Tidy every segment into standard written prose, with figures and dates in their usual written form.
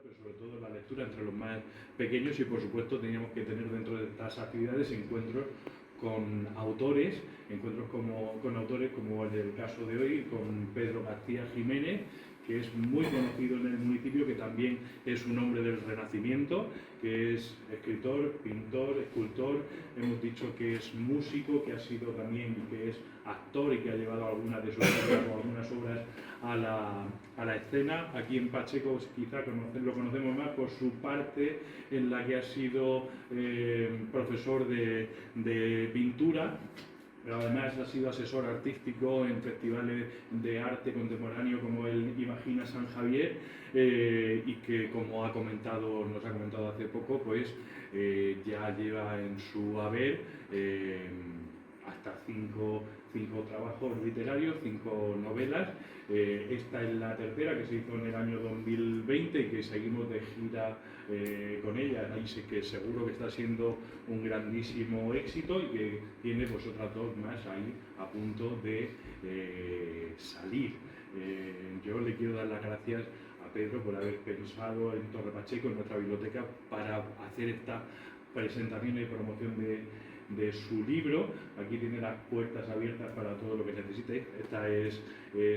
pero sobre todo la lectura entre los más pequeños, y por supuesto teníamos que tener dentro de estas actividades encuentros con autores, con autores como el del caso de hoy, con Pedro García Jiménez, que es muy conocido en el municipio, que también es un hombre del Renacimiento, que es escritor, pintor, escultor, hemos dicho que es músico, que ha sido también, que es actor y que ha llevado algunas de sus obras o algunas obras a la escena. Aquí en Pacheco quizá lo conocemos más por su parte en la que ha sido profesor de pintura, pero además ha sido asesor artístico en festivales de arte contemporáneo como el Imagina San Javier, y que, como nos ha comentado hace poco, pues ya lleva en su haber hasta cinco trabajos literarios, 5 novelas. Esta es la tercera, que se hizo en el año 2020 y que seguimos de gira con ella, y sé que seguro que está siendo un grandísimo éxito, y que tiene pues otras 2 más ahí a punto de salir. Yo le quiero dar las gracias a Pedro por haber pensado en Torre Pacheco, en nuestra biblioteca, para hacer esta presentación y promoción de su libro. Aquí tiene las puertas abiertas para todo lo que necesite. Esta es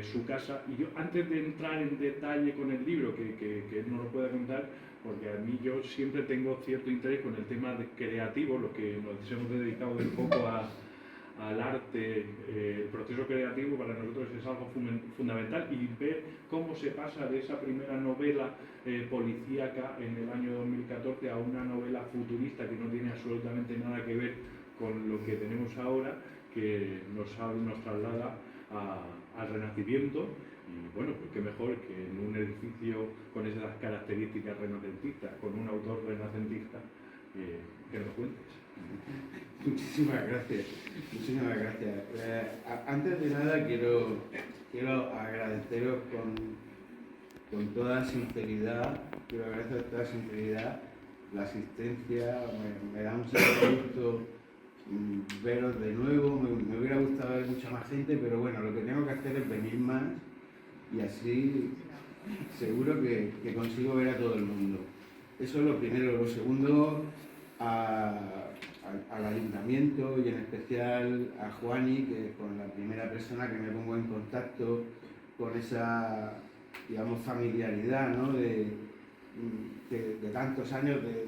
su casa. Y yo, antes de entrar en detalle con el libro, que él no lo pueda contar, porque a mí yo siempre tengo cierto interés con el tema creativo, lo que nos hemos dedicado un poco al arte, el proceso creativo para nosotros es algo fundamental, y ver cómo se pasa de esa primera novela policíaca en el año 2014 a una novela futurista que no tiene absolutamente nada que ver con lo que tenemos ahora, que nos traslada al Renacimiento. Y bueno, pues qué mejor que en un edificio con esas características renacentistas, con un autor renacentista, que nos cuentes. Muchísimas gracias, muchísimas gracias. Antes de nada quiero agradeceros con toda sinceridad, la asistencia. Me da mucho gusto veros de nuevo. Me hubiera gustado ver mucha más gente, pero bueno, lo que tengo que hacer es venir más, y así seguro que consigo ver a todo el mundo. Eso es lo primero. Lo segundo, al ayuntamiento, y en especial a Juani, que es con la primera persona que me pongo en contacto con esa, digamos, familiaridad, ¿no? de tantos años, de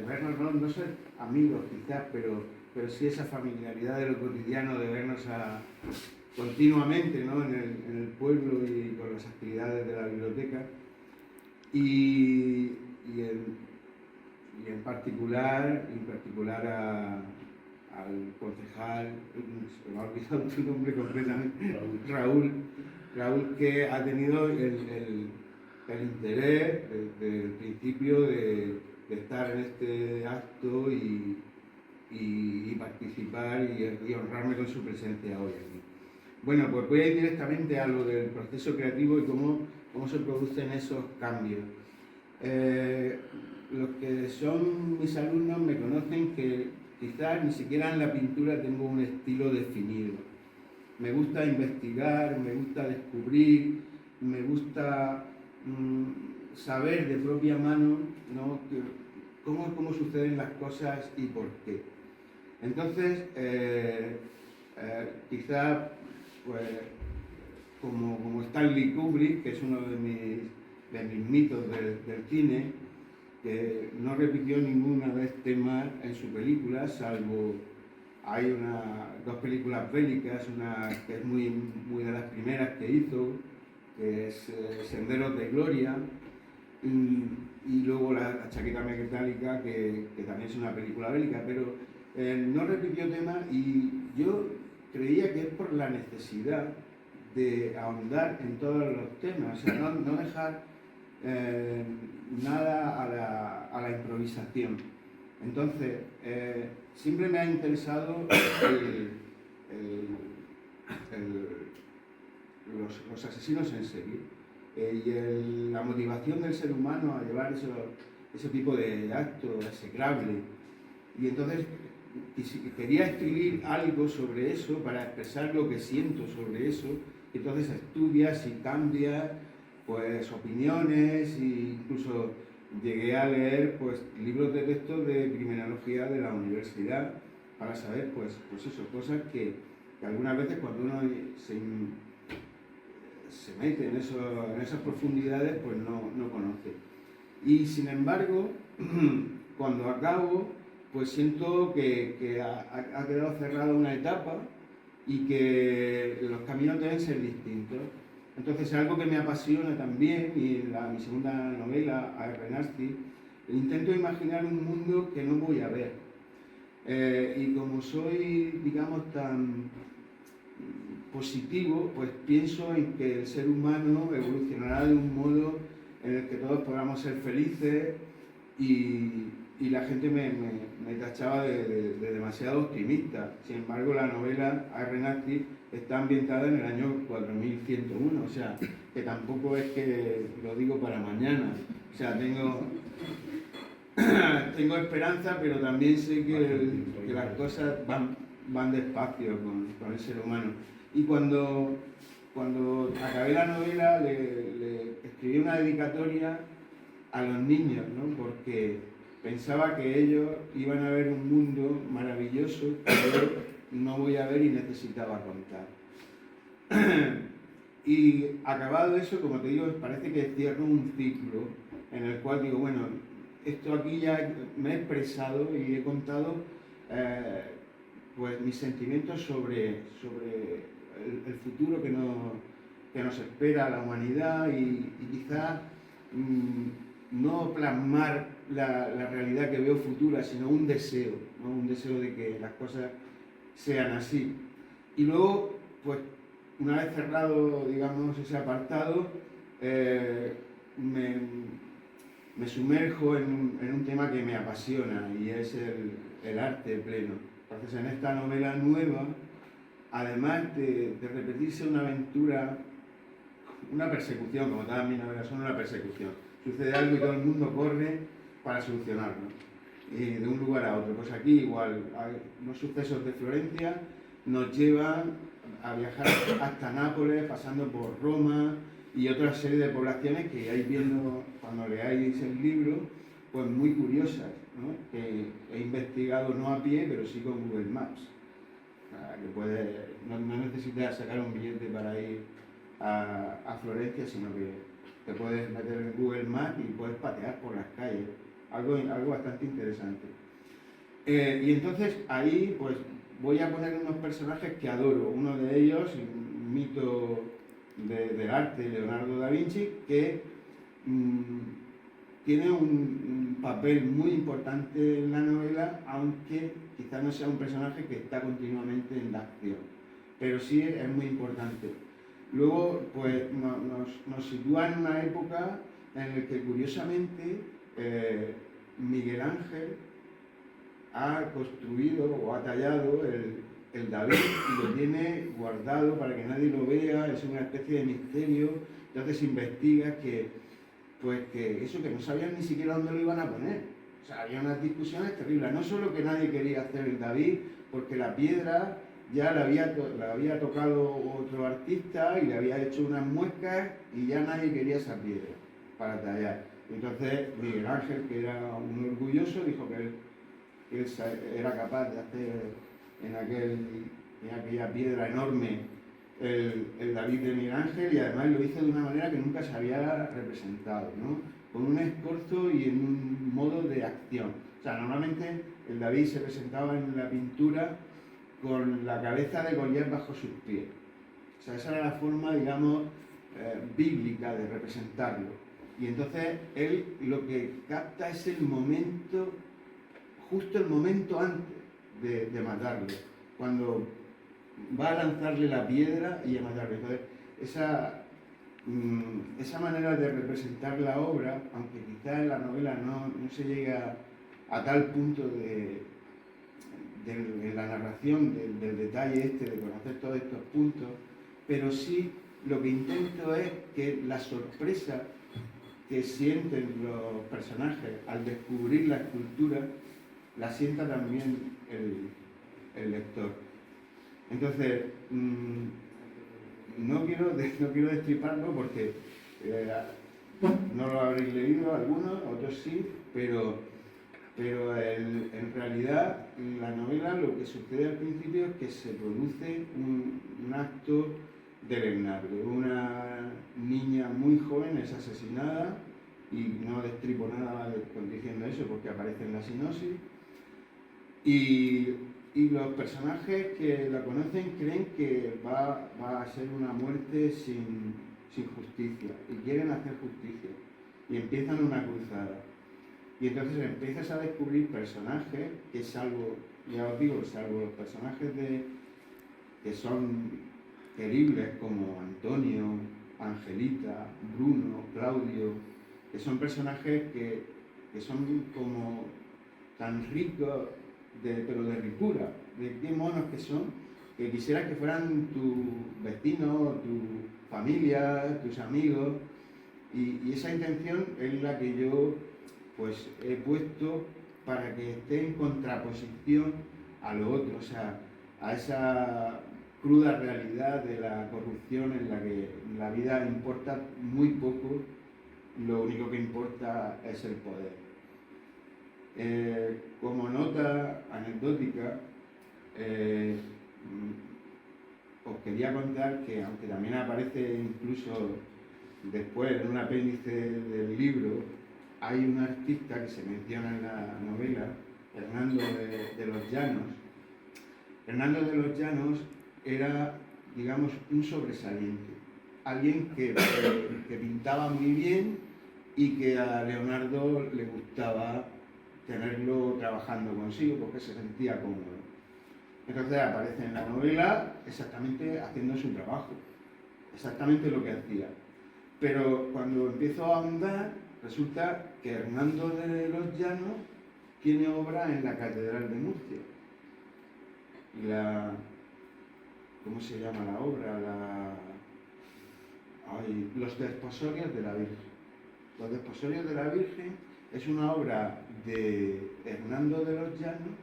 vernos, no ser amigos quizás, pero sí esa familiaridad de lo cotidiano, de vernos continuamente, ¿no? en el pueblo y con las actividades de la biblioteca. Y en particular al concejal, se me ha olvidado tu nombre completamente, Raúl, que ha tenido el interés desde el principio de estar en este acto y participar y honrarme con su presencia hoy aquí. Bueno, pues voy a ir directamente a lo del proceso creativo y cómo se producen esos cambios. Los que son mis alumnos me conocen que quizás ni siquiera en la pintura tengo un estilo definido. Me gusta investigar, me gusta descubrir, me gusta saber de propia mano, ¿no? cómo suceden las cosas y por qué. Entonces, quizás, pues, como Stanley Kubrick, que es uno de mis mitos del cine, que no repitió ninguna vez temas en su película, salvo hay 2 películas bélicas, una que es muy de las primeras que hizo, que es Senderos de Gloria, y luego la Chaqueta Metálica, que también es una película bélica, pero no repitió temas, y yo creía que es por la necesidad de ahondar en todos los temas, o sea, no dejar nada a la improvisación. Entonces, siempre me ha interesado los asesinos en serie, y la motivación del ser humano a llevar ese tipo de acto execrable. Y entonces quería escribir algo sobre eso para expresar lo que siento sobre eso. Entonces estudias y cambias pues opiniones, e incluso llegué a leer pues libros de texto de criminología de la universidad para saber pues eso, cosas que algunas veces cuando uno se mete en esas profundidades pues no conoce. Y sin embargo, cuando acabo, pues siento que ha quedado cerrada una etapa y que los caminos deben ser distintos. Entonces es algo que me apasiona también, y en mi segunda novela, A. R. Nasty, intento imaginar un mundo que no voy a ver. Y como soy, digamos, tan positivo, pues pienso en que el ser humano evolucionará de un modo en el que todos podamos ser felices, y la gente me tachaba de demasiado optimista. Sin embargo, la novela A. R. Nasty está ambientada en el año 4101, o sea, que tampoco es que lo digo para mañana. O sea, tengo esperanza, pero también sé que las cosas van despacio con el ser humano. Y cuando acabé la novela, le escribí una dedicatoria a los niños, ¿no? Porque pensaba que ellos iban a ver un mundo maravilloso que yo no voy a ver y necesitaba contar. Y acabado eso, como te digo, parece que cierro un ciclo en el cual digo, bueno, esto aquí ya me he expresado y he contado pues mis sentimientos sobre el futuro que nos espera a la humanidad, y quizás no plasmar la realidad que veo futura, sino un deseo, ¿no? Un deseo de que las cosas sean así. Y luego, pues, una vez cerrado, digamos, ese apartado, me sumerjo en un tema que me apasiona, y es el arte pleno. Entonces, en esta novela nueva, además de repetirse una aventura, una persecución, como todas mis novelas son una persecución, sucede algo y todo el mundo corre para solucionarlo, de un lugar a otro. Pues aquí igual, los sucesos de Florencia nos llevan a viajar hasta Nápoles, pasando por Roma y otra serie de poblaciones que iréis viendo cuando leáis el libro, pues muy curiosas, ¿no? Que he investigado no a pie, pero sí con Google Maps. Que no necesitas sacar un billete para ir a Florencia, sino que te puedes meter en Google Maps y puedes patear por las calles. Algo bastante interesante. Y entonces ahí pues voy a poner unos personajes que adoro. Uno de ellos, un mito del arte, Leonardo da Vinci, que tiene un papel muy importante en la novela, aunque quizás no sea un personaje que está continuamente en la acción, pero sí es muy importante. Luego, pues nos sitúa en una época en la que, curiosamente, Miguel Ángel ha construido o ha tallado el David y lo tiene guardado para que nadie lo vea, es una especie de misterio. Entonces investigas que no sabían ni siquiera dónde lo iban a poner. O sea, había unas discusiones terribles. No solo que nadie quería hacer el David, porque la piedra ya la había tocado otro artista y le había hecho unas muescas y ya nadie quería esa piedra para tallar. Entonces Miguel Ángel, que era un orgulloso, dijo que él era capaz de hacer en aquella piedra enorme el David de Miguel Ángel, y además lo hizo de una manera que nunca se había representado, ¿no? Con un esfuerzo y en un modo de acción. O sea, normalmente el David se presentaba en la pintura con la cabeza de Goliat bajo sus pies. O sea, esa era la forma, digamos, bíblica de representarlo. Y entonces él lo que capta es el momento, justo el momento antes de matarlo, cuando va a lanzarle la piedra y a matarle. Entonces, esa manera de representar la obra, aunque quizás en la novela no se llega a tal punto de la narración, del detalle de conocer todos estos puntos, pero sí lo que intento es que la sorpresa que sienten los personajes al descubrir la escultura la sienta también el lector. Entonces, no quiero destriparlo porque no lo habréis leído algunos, otros sí, pero en realidad la novela lo que sucede al principio es que se produce un acto deleznable. Una niña muy joven es asesinada, y no destripo nada diciendo eso porque aparece en la sinopsis, y los personajes que la conocen creen que va a ser una muerte sin justicia, y quieren hacer justicia, y empiezan una cruzada. Y entonces empiezas a descubrir personajes que, salvo, ya os digo, salvo los personajes que son queribles, como Antonio, Angelita, Bruno, Claudio, que son personajes que son como tan ricos, pero de ricura, de qué monos que son, que quisieras que fueran tus vecinos, tu familia, tus amigos, y esa intención es la que yo pues he puesto para que esté en contraposición a lo otro, o sea, a esa cruda realidad de la corrupción en la que la vida importa muy poco, lo único que importa es el poder. Como nota anecdótica, os quería contar que, aunque también aparece incluso después en un apéndice del libro, hay un artista que se menciona en la novela, Hernando de los Llanos. Hernando de los Llanos era, digamos, un sobresaliente, alguien que pintaba muy bien y que a Leonardo le gustaba tenerlo trabajando consigo porque se sentía cómodo. Entonces aparece en la novela exactamente haciendo su trabajo, exactamente lo que hacía. Pero cuando empiezo a ahondar, resulta que Hernando de los Llanos tiene obra en la Catedral de Murcia. Y ¿cómo se llama la obra? Los Desposorios de la Virgen. Los Desposorios de la Virgen es una obra de Hernando de los Llanos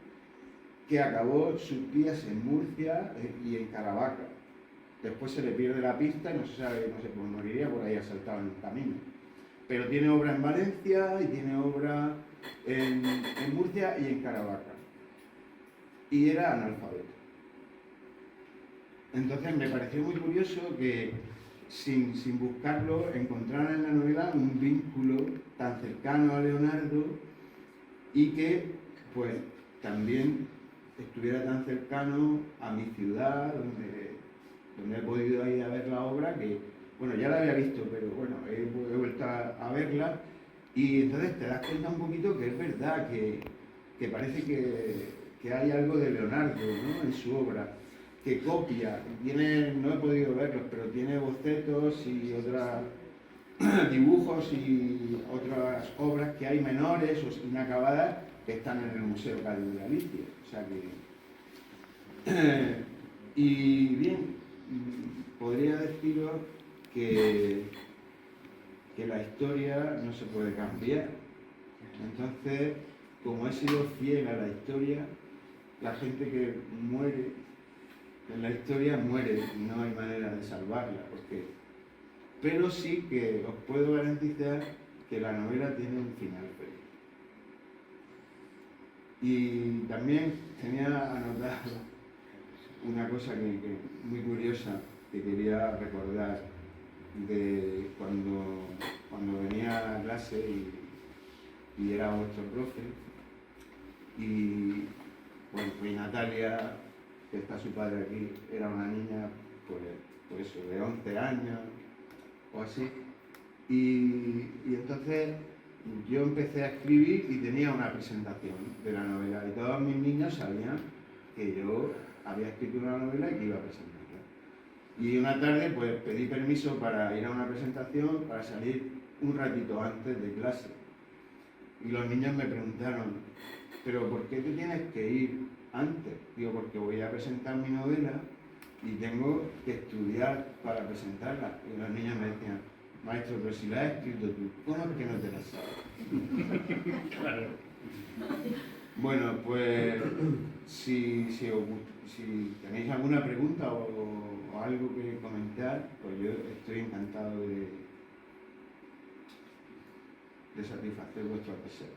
que acabó sus días en Murcia y en Caravaca. Después se le pierde la pista y no se sabe, no sé, pues moriría por ahí asaltado en el camino. Pero tiene obra en Valencia y tiene obra en Murcia y en Caravaca. Y era analfabeto. Entonces me pareció muy curioso que, sin buscarlo, encontrara en la novela un vínculo tan cercano a Leonardo y que, pues, también estuviera tan cercano a mi ciudad, donde he podido ir a ver la obra, que, bueno, ya la había visto, pero bueno, he vuelto a verla, y entonces te das cuenta un poquito que es verdad, que parece que hay algo de Leonardo, ¿no?, en su obra, que copia, no he podido verlos, pero tiene bocetos y otros dibujos y otras obras que hay menores o inacabadas que están en el Museo Cádiz de Galicia. O sea que... y bien, podría deciros que la historia no se puede cambiar. Entonces, como he sido fiel a la historia, la gente que muere en la historia muere y no hay manera de salvarla. Pero sí que os puedo garantizar que la novela tiene un final feliz. Y también tenía anotado una cosa muy curiosa que quería recordar de cuando venía a clase y era vuestro profe, y bueno, pues Natalia, que está su padre aquí, era una niña pues eso, de 11 años o así, y entonces yo empecé a escribir y tenía una presentación de la novela, y todos mis niños sabían que yo había escrito una novela y que iba a presentarla. Y una tarde pues pedí permiso para ir a una presentación, para salir un ratito antes de clase. Y los niños me preguntaron, ¿pero por qué te tienes que ir antes? Digo, porque voy a presentar mi novela y tengo que estudiar para presentarla. Y los niños me decían, maestro, pero si la has escrito tú, ¿cómo es que no te la sabes? Claro. Bueno, pues si tenéis alguna pregunta o algo que comentar, pues yo estoy encantado satisfacer vuestros deseos.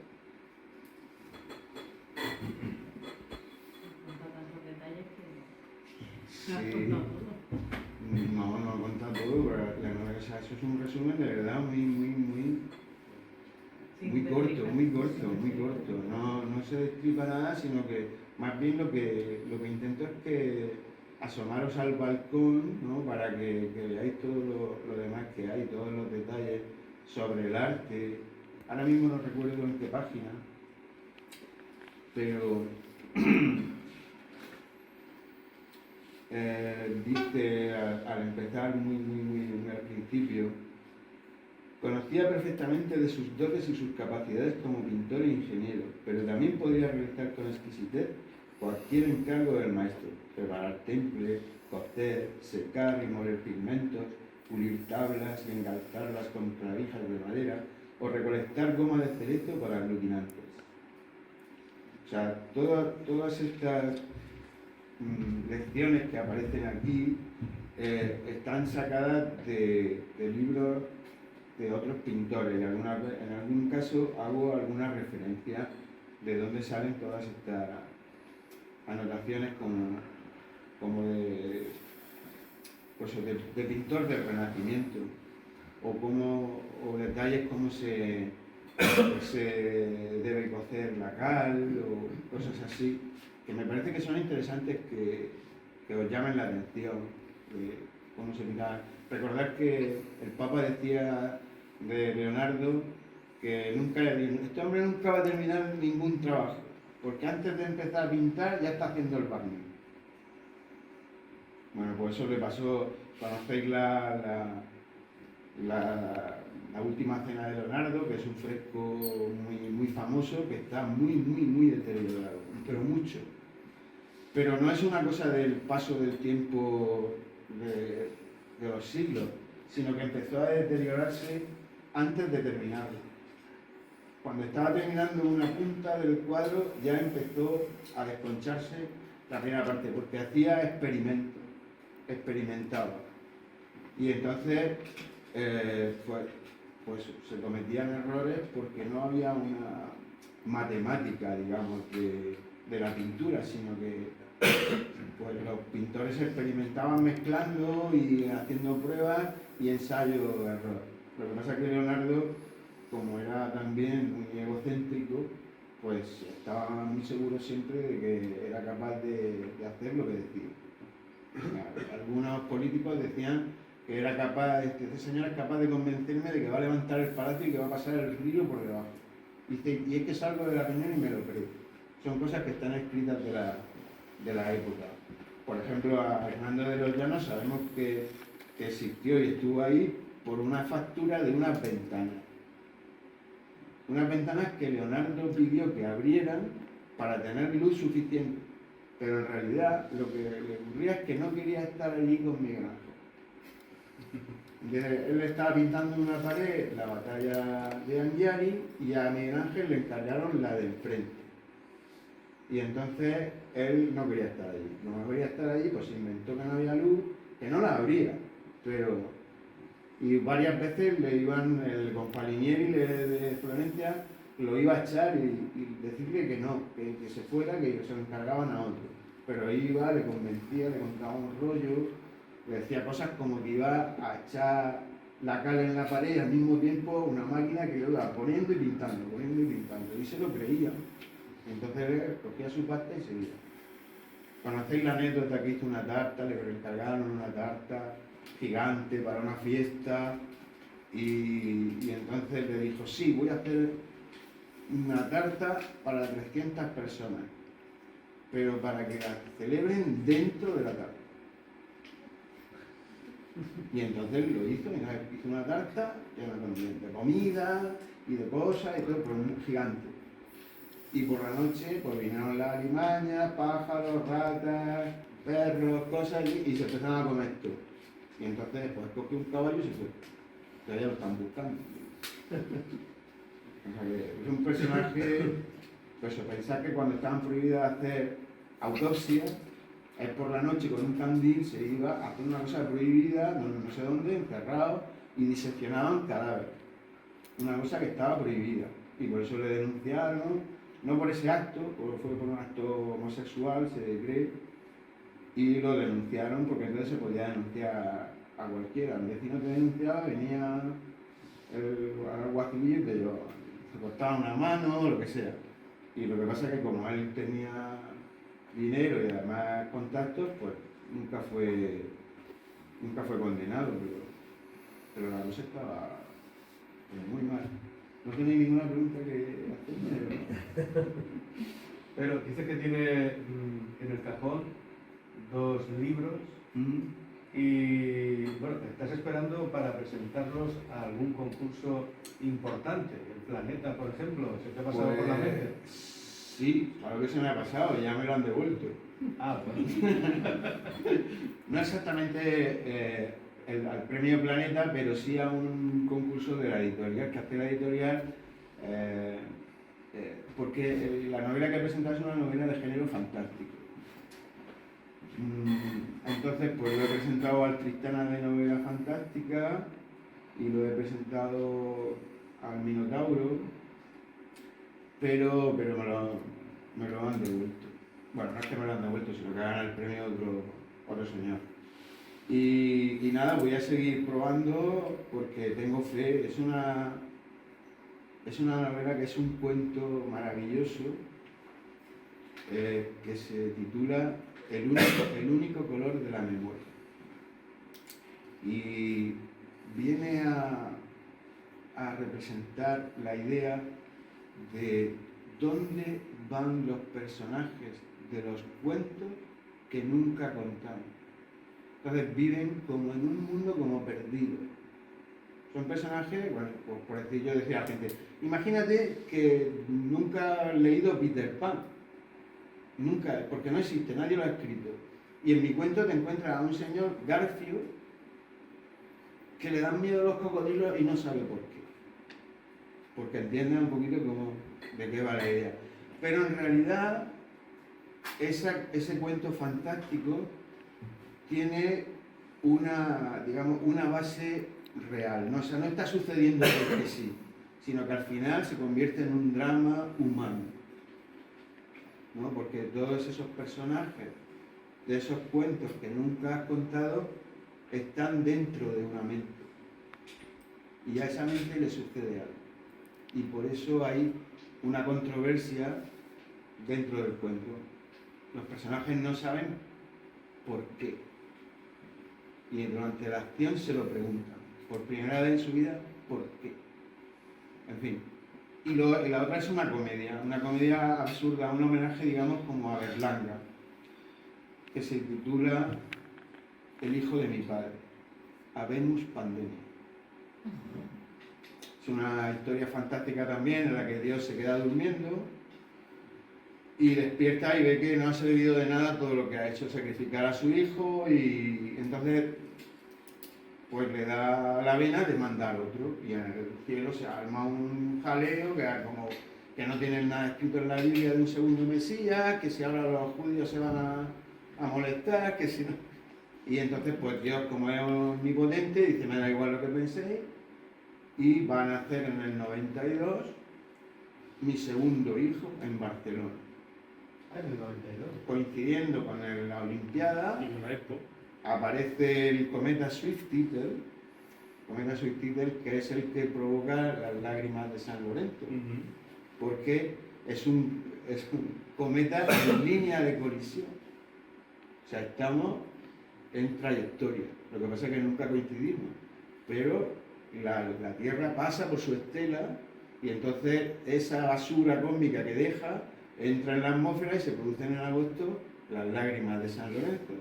Tantos detalles que Sí, has contado todo. no he contado todo, pero eso es un resumen de verdad muy corto. No se destripa nada, sino que más bien lo que intento es que asomaros al balcón, ¿no? Para que veáis todo lo demás que hay, todos los detalles sobre el arte. Ahora mismo no recuerdo en qué página, pero dice al empezar muy al principio: conocía perfectamente de sus dotes y sus capacidades como pintor e ingeniero, pero también podría realizar con exquisitez cualquier encargo del maestro: preparar temples, cocer, secar y moler pigmentos, pulir tablas y engalzarlas con clavijas de madera, o recolectar goma de cerezo para aglutinantes. O sea, todas estas lecciones que aparecen aquí están sacadas de libros de otros pintores. En algún caso hago alguna referencia de dónde salen todas estas anotaciones como de pintor del Renacimiento, o detalles como se debe cocer la cal o cosas así, que me parece que son interesantes, que os llamen la atención, cómo se pinta. Recordad que el Papa decía de Leonardo que este hombre nunca va a terminar ningún trabajo, porque antes de empezar a pintar ya está haciendo el barniz. Bueno, pues eso le pasó. Conocéis la última cena de Leonardo, que es un fresco muy famoso, que está muy deteriorado, pero mucho. Pero no es una cosa del paso del tiempo de los siglos, sino que empezó a deteriorarse antes de terminarlo. Cuando estaba terminando una punta del cuadro ya empezó a desconcharse la primera parte, porque hacía experimentaba. Y entonces pues se cometían errores porque no había una matemática, digamos, de la pintura, sino que pues los pintores experimentaban mezclando y haciendo pruebas y ensayo-error. Lo que pasa es que Leonardo, como era también muy egocéntrico, pues estaba muy seguro siempre de que era capaz de hacer lo que decía. Algunos políticos decían que era capaz, este señor es capaz de convencerme de que va a levantar el palacio y que va a pasar el río por debajo. Dice, y es que salgo de la reunión y me lo creo. Son cosas que están escritas de la época. Por ejemplo, a Hernando de los Llanos sabemos que existió y estuvo ahí por una factura de unas ventanas. Unas ventanas que Leonardo pidió que abrieran para tener luz suficiente. Pero en realidad lo que le ocurría es que no quería estar allí con Miguel Ángel. Él estaba pintando en una pared la batalla de Anghiari y a Miguel Ángel le encargaron la del frente. Y entonces él no quería estar allí. No quería estar allí, pues inventó que no había luz, que no la abría. Y varias veces le iban, el Gonfalinieri de Florencia lo iba a echar y decirle que no, que se fuera, que se lo encargaban a otro. Pero iba, le convencía, le contaba un rollo, le decía cosas como que iba a echar la cal en la pared y al mismo tiempo una máquina que lo iba poniendo y pintando, y se lo creía. Entonces él cogía su pasta y seguía. ¿Conocéis la anécdota que hizo una tarta? Le encargaron una tarta gigante para una fiesta y entonces le dijo, sí, voy a hacer una tarta para 300 personas, pero para que la celebren dentro de la tarta. Y entonces lo hizo una tarta llena de comida y de cosas y todo, pero muy gigante. Y por la noche pues vinieron las alimañas, pájaros, ratas, perros, cosas y se empezaron a comer todo. Y entonces pues cogió un caballo y se fue. Que ya lo están buscando. O sea que es un personaje, pues pensar que cuando estaban prohibidas hacer autopsias, él por la noche con un candil se iba a hacer una cosa prohibida, no sé dónde, encerrado, y diseccionaban cadáveres. una cosa que estaba prohibida. Y por eso le denunciaron, no por ese acto, fue por un acto homosexual, se cree, y lo denunciaron porque entonces se podía denunciar a cualquiera. El vecino te denunciaba, venía el alguacilillo y te cortaba una mano o lo que sea. Y lo que pasa es que como él tenía dinero y además contactos, pues nunca fue condenado, pero la cosa estaba muy mal. No tenéis ninguna pregunta que hacerme. Pero dice que tiene en el cajón 2 libros y bueno, estás esperando para presentarlos a algún concurso importante, el Planeta, por ejemplo, ¿se te ha pasado por la mente? Sí, claro que se me ha pasado, ya me lo han devuelto. Ah, bueno. No exactamente al premio Planeta, pero sí a un concurso de la editorial, que hace la editorial, porque la novela que he presentado es una novela de género fantástico. Entonces, pues lo he presentado al Tristana de novela fantástica y lo he presentado al Minotauro, pero me lo han devuelto. Bueno, no es que me lo han devuelto, sino que hagan el premio otro señor. Y nada, voy a seguir probando porque tengo fe. Es una novela que es un cuento maravilloso que se titula El único color de la memoria. Y viene a representar la idea de dónde van los personajes de los cuentos que nunca contamos. Entonces viven como en un mundo como perdido. Son personajes, bueno, pues por decir, yo decía a la gente, imagínate que nunca has leído Peter Pan. Nunca, porque no existe, nadie lo ha escrito. Y en mi cuento te encuentras a un señor Garfio que le dan miedo a los cocodrilos y no sabe por qué. Porque entiende un poquito de qué va la idea. Pero en realidad ese cuento fantástico tiene una base real, ¿no? O sea, no está sucediendo porque sí, sino que al final se convierte en un drama humano, ¿no? Porque todos esos personajes de esos cuentos que nunca has contado están dentro de una mente y a esa mente le sucede algo y por eso hay una controversia dentro del cuento. Los personajes no saben por qué y durante la acción se lo preguntan por primera vez en su vida por qué. En fin. Y la otra es una comedia absurda, un homenaje, digamos, como a Berlanga, que se titula El hijo de mi padre, Habemus Pandemia. Es una historia fantástica también en la que Dios se queda durmiendo y despierta y ve que no ha servido de nada todo lo que ha hecho, sacrificar a su hijo, y entonces pues le da la vena de mandar otro, y en el cielo se arma un jaleo que no tienen nada escrito en la Biblia de un segundo Mesías, que si ahora los judíos se van a molestar, que si no... Y entonces pues Dios, como es omnipotente, dice me da igual lo que penséis, y van a hacer en el 92 mi segundo hijo en Barcelona. En el 92. Coincidiendo con la Olimpiada, Y con la Expo. aparece el cometa Swift-Tittle, que es el que provoca las lágrimas de San Lorenzo, porque es un cometa en línea de colisión. O sea, estamos en trayectoria. Lo que pasa es que nunca coincidimos, pero la Tierra pasa por su estela y entonces esa basura cósmica que deja entra en la atmósfera y se producen en agosto las lágrimas de San Lorenzo.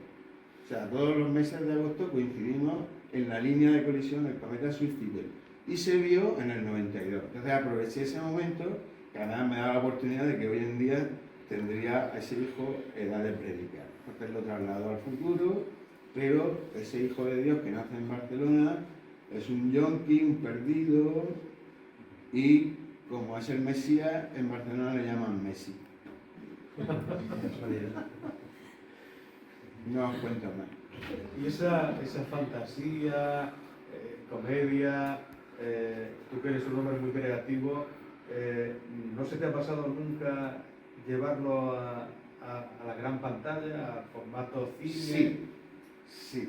O sea, todos los meses de agosto coincidimos en la línea de colisión del cometa Swift-Tittle y se vio en el 92. Entonces aproveché ese momento, que además me da la oportunidad de que hoy en día tendría a ese hijo edad de predicar. Entonces lo trasladó al futuro, pero ese hijo de Dios que nace en Barcelona es un yonki, un perdido, y como es el Mesías, en Barcelona le llaman Messi. No os cuento más. Y esa fantasía, comedia, tú que eres un hombre muy creativo, ¿no se te ha pasado nunca llevarlo a la gran pantalla, a formato cine? Sí, sí.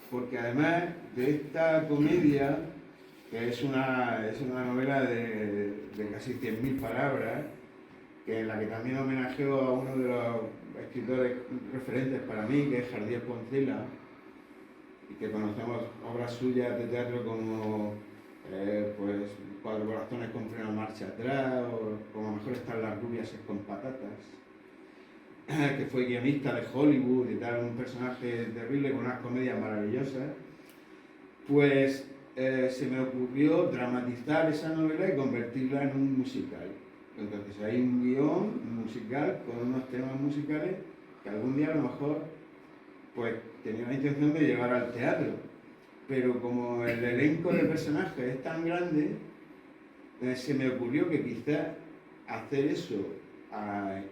Porque además de esta comedia, que es una novela de casi 100.000 palabras, que en la que también homenajeo a uno de los escritores referentes para mí, que es Jardiel Poncela, y que conocemos obras suyas de teatro como pues, Cuatro corazones con freno a marcha atrás, o como mejor están las rubias es con patatas, que fue guionista de Hollywood y tal, un personaje terrible con unas comedias maravillosas. Pues se me ocurrió dramatizar esa novela y convertirla en un musical. Entonces hay un guión musical con unos temas musicales que algún día a lo mejor pues tenía la intención de llevar al teatro. Pero como el elenco de personajes es tan grande, se me ocurrió que quizás hacer eso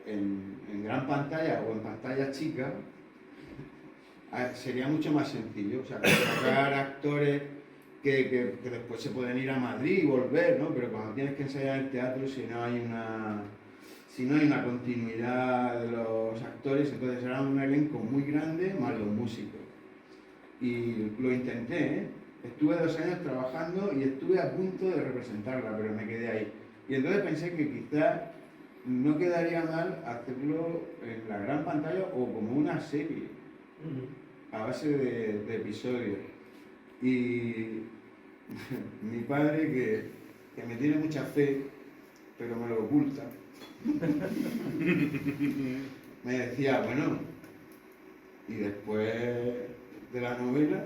en gran pantalla o en pantalla chica sería mucho más sencillo. O sea, contratar actores que después se pueden ir a Madrid y volver, ¿no? Pero cuando tienes que ensayar en el teatro, si no hay una continuidad de los actores, entonces era un elenco muy grande más los músicos. Y lo intenté, ¿eh? Estuve 2 años trabajando y estuve a punto de representarla, pero me quedé ahí. Y entonces pensé que quizás no quedaría mal hacerlo en la gran pantalla o como una serie, a base de episodios. Y mi padre, que me tiene mucha fe, pero me lo oculta, me decía, bueno, y después de la novela,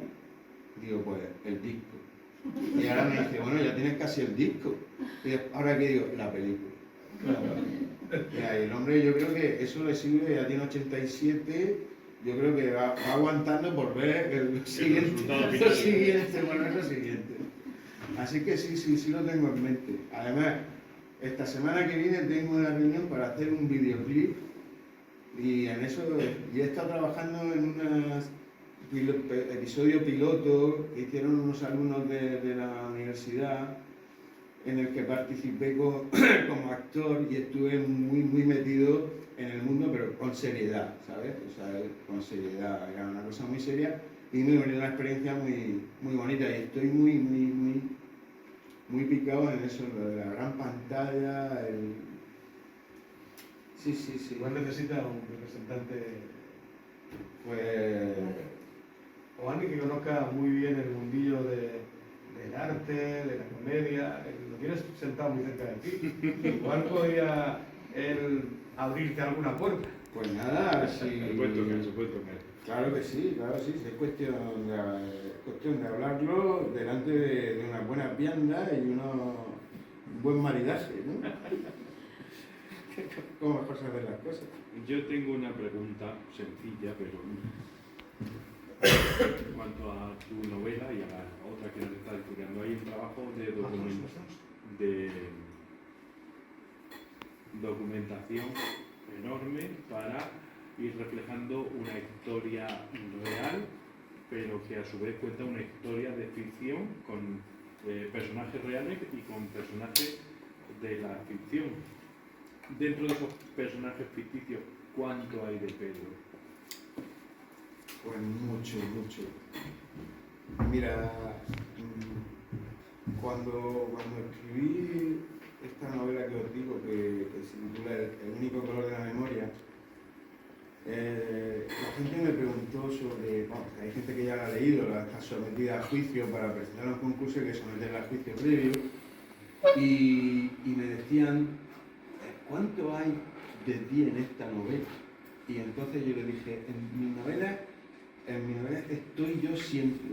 digo, pues el disco. Y ahora me dice, bueno, ya tienes casi el disco. Y ahora que digo, la película. Y el hombre, yo creo que eso le sirve, ya tiene 87, yo creo que va aguantando por ver el siguiente. Así que sí lo tengo en mente. Además, esta semana que viene tengo una reunión para hacer un videoclip y en eso he estado trabajando en un episodio piloto que hicieron unos alumnos de la universidad, en el que participé como actor y estuve muy metido en el mundo, pero con seriedad, ¿sabes? O sea, con seriedad, era una cosa muy seria y muy bonita, una experiencia muy bonita, y estoy muy picado en eso, lo de la gran pantalla, Sí. Igual necesita un representante, Pues... o alguien que conozca muy bien el mundillo del arte, de la comedia, lo tienes sentado muy cerca de ti. Igual podría él abrirte alguna puerta. Pues nada, Se sí. puede tocar. Claro que sí, es cuestión de hablarlo delante de una buena vianda y un buen maridaje, ¿no? ¿Cómo mejor saber las cosas? Yo tengo una pregunta sencilla, pero en cuanto a tu novela y a la otra que nos estás estudiando, hay un trabajo de documentación enorme para ir reflejando una historia real, pero que a su vez cuenta una historia de ficción con personajes reales y con personajes de la ficción. Dentro de esos personajes ficticios, ¿cuánto hay de Pedro? Pues mucho. Mira, cuando escribí esta novela que os digo, que se titula El único color de la memoria, la gente me preguntó sobre, hay gente que ya la ha leído, la está sometida a juicio para presentar un concurso y que someterla a juicio previo, y me decían, ¿cuánto hay de ti en esta novela? Y entonces yo le dije, en mi novela estoy yo siempre,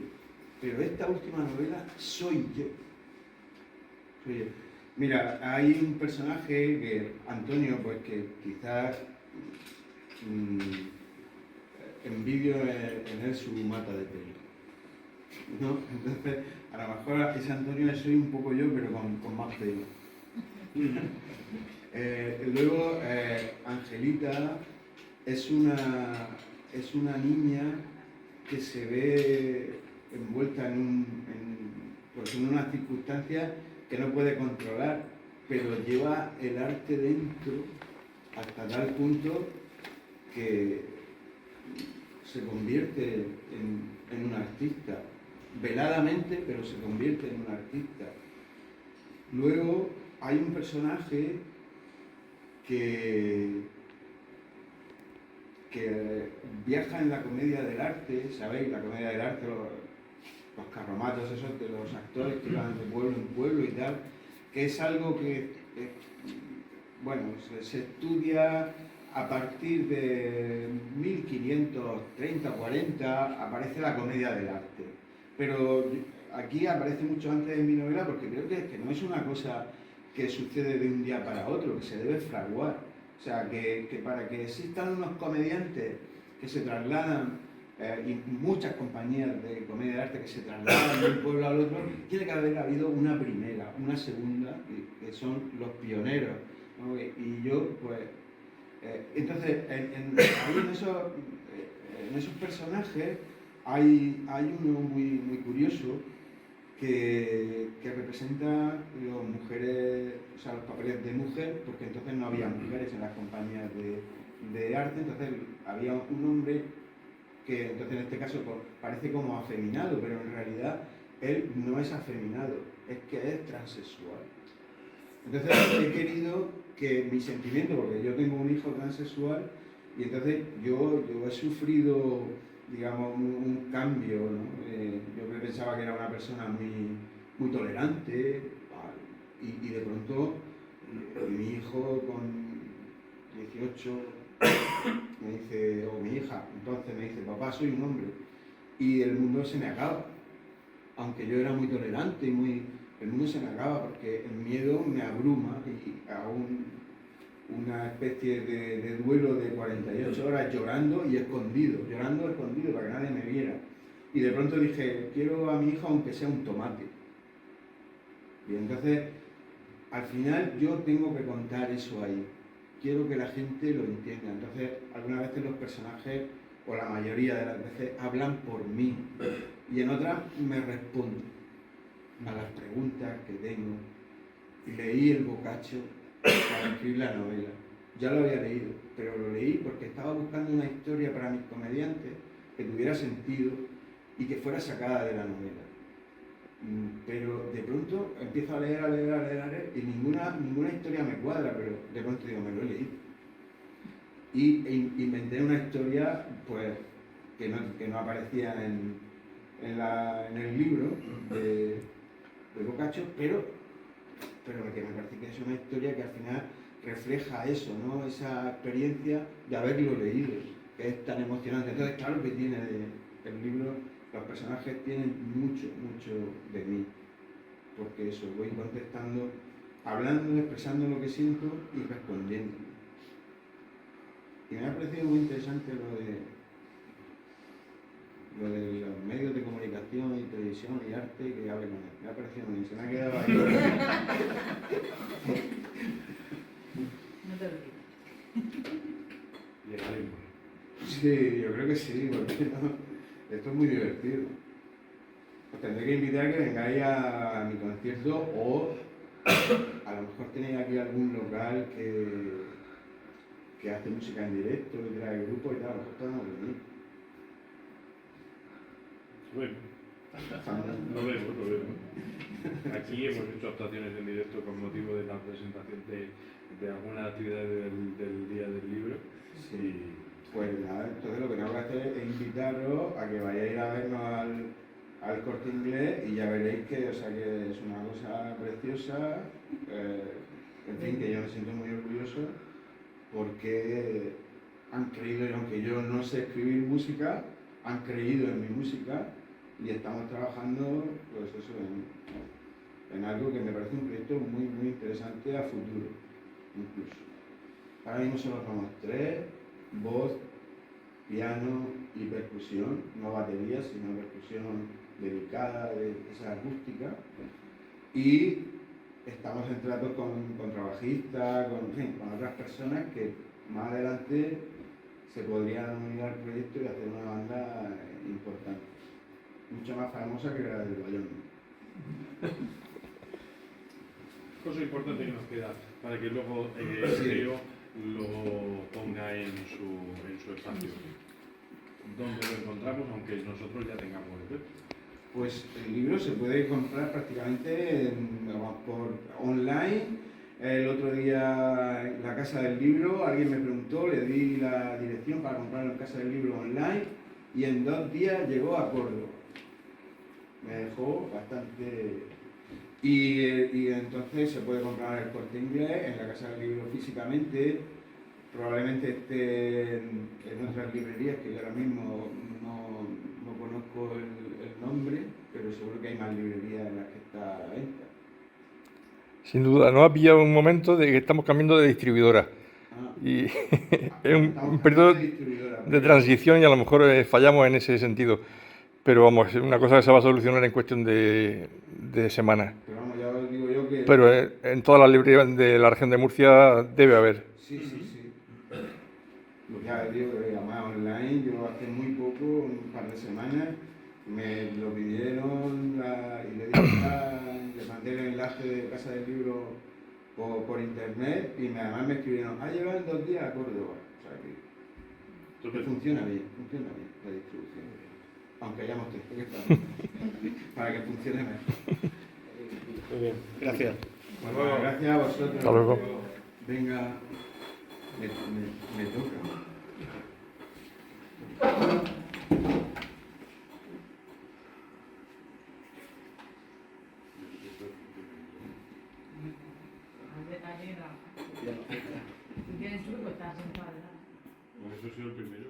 pero esta última novela soy yo. Mira, hay un personaje que, Antonio, pues que quizás envidio en él su mata de pelo, ¿no? Entonces, a lo mejor ese Antonio soy un poco yo, pero con más pelo. Luego, Angelita es una niña que se ve envuelta en pues son unas circunstancias que no puede controlar, pero lleva el arte dentro hasta tal punto que se convierte en un artista, veladamente, pero se convierte en un artista. Luego hay un personaje que viaja en la comedia del arte, ¿sabéis? La comedia del arte, los carromatos esos de los actores que van de pueblo en pueblo y tal, que es algo que, bueno, se estudia a partir de 1530 o 40, aparece la comedia del arte. Pero aquí aparece mucho antes en mi novela porque creo que no es una cosa que sucede de un día para otro, que se debe fraguar. O sea, que para que existan unos comediantes que se trasladan, y muchas compañías de comedia de arte que se trasladan de un pueblo al otro, tiene que haber habido una primera, una segunda, que son los pioneros, ¿no? Y yo, pues, entonces, en esos personajes hay uno muy curioso que representa las mujeres, o sea, los papeles de mujer, porque entonces no había mujeres en las compañías de arte, entonces había un hombre que entonces en este caso parece como afeminado, pero en realidad él no es afeminado, es que es transexual. Entonces he querido que mi sentimiento, porque yo tengo un hijo transexual, y entonces yo he sufrido, digamos, un cambio, ¿no? Yo pensaba que era una persona muy tolerante, y de pronto mi hijo con 18 me dice, o mi hija, entonces me dice, papá, soy un hombre, y el mundo se me acaba. Aunque yo era muy tolerante, el mundo se me acaba porque el miedo me abruma y hago una especie de duelo de 48 horas llorando escondido para que nadie me viera. Y de pronto dije, quiero a mi hijo aunque sea un tomate. Y entonces, al final yo tengo que contar eso ahí. Quiero que la gente lo entienda. Entonces, algunas veces los personajes, o la mayoría de las veces, hablan por mí. Y en otras me responden a las preguntas que tengo. Y leí el Boccaccio para escribir la novela. Ya lo había leído, pero lo leí porque estaba buscando una historia para mis comediantes que tuviera sentido y que fuera sacada de la novela. Pero de pronto empiezo a leer y ninguna historia me cuadra, pero de pronto digo, me lo he leído. Y inventé una historia pues que no aparecía en el libro de Boccaccio, pero que me parece que es una historia que al final refleja eso, ¿no? Esa experiencia de haberlo leído, que es tan emocionante. Entonces, claro que tiene el libro, los personajes tienen mucho de mí, porque eso, voy contestando, hablando, expresando lo que siento y respondiendo. Y me ha parecido muy interesante lo de los medios de comunicación y televisión y arte que hable con él. Me ha parecido muy bien, se me ha quedado ahí. No te olvides. Llegaremos. Sí, yo creo que sí, porque esto es muy divertido. Os tendré que invitar a que vengáis a mi concierto o a lo mejor tenéis aquí algún local que hace música en directo, que trae grupos y tal, a lo mejor podemos venir. Bueno, lo vemos. Aquí hemos hecho actuaciones en directo con motivo de la presentación de alguna actividad del Día del Libro. Sí. Pues nada, entonces lo que tengo que hacer es invitaros a que vayáis a vernos al Corte Inglés y ya veréis que, o sea, que es una cosa preciosa, en fin, que yo me siento muy orgulloso porque han creído, y aunque yo no sé escribir música, han creído en mi música y estamos trabajando pues eso, en algo que me parece un proyecto muy interesante a futuro, incluso. Ahora mismo solo somos 3, voz, piano y percusión, no batería, sino percusión dedicada, esa acústica. Y estamos en tratos con contrabajistas, con otras personas que más adelante se podrían unir al proyecto y hacer una banda importante, mucho más famosa que la del Wyoming. Cosa importante que nos queda para que luego Sí. Leo lo ponga en su espacio. ¿Dónde lo encontramos, aunque nosotros ya tengamos el web? Pues el libro se puede comprar prácticamente por online. El otro día en la Casa del Libro alguien me preguntó, le di la dirección para comprarlo en Casa del Libro online y en 2 días llegó a Córdoba. Me dejó bastante... Y entonces se puede comprar el Corte Inglés en la Casa del Libro físicamente. Probablemente esté en otras librerías que yo ahora mismo no conozco el nombre, pero seguro que hay más librerías en las que está a la venta. Sin duda, nos ha pillado un momento de que estamos cambiando de distribuidora. Ah, Y es estamos un periodo cambiando de distribuidora, de pero- transición y a lo mejor fallamos en ese sentido. Pero vamos, es una cosa que se va a solucionar en cuestión de semanas. Pero vamos, ya os digo yo que... Pero en todas las librerías de la región de Murcia debe haber. Sí, sí, sí. Pues ya digo que además online, yo hace muy poco, un par de semanas, me lo pidieron y le dije, le mandé el enlace de Casa del Libro por internet y además me escribieron, ha llegado en 2 días a Córdoba. O sea que funciona bien la distribución. Aunque hayamos tenido que estar para que funcione mejor. Muy bien, gracias. Bueno, gracias a vosotros. Hasta luego. Venga, me toca. Al detalle, Rafa. Si tienes truco, estás sentado. Por eso ha sido el primero.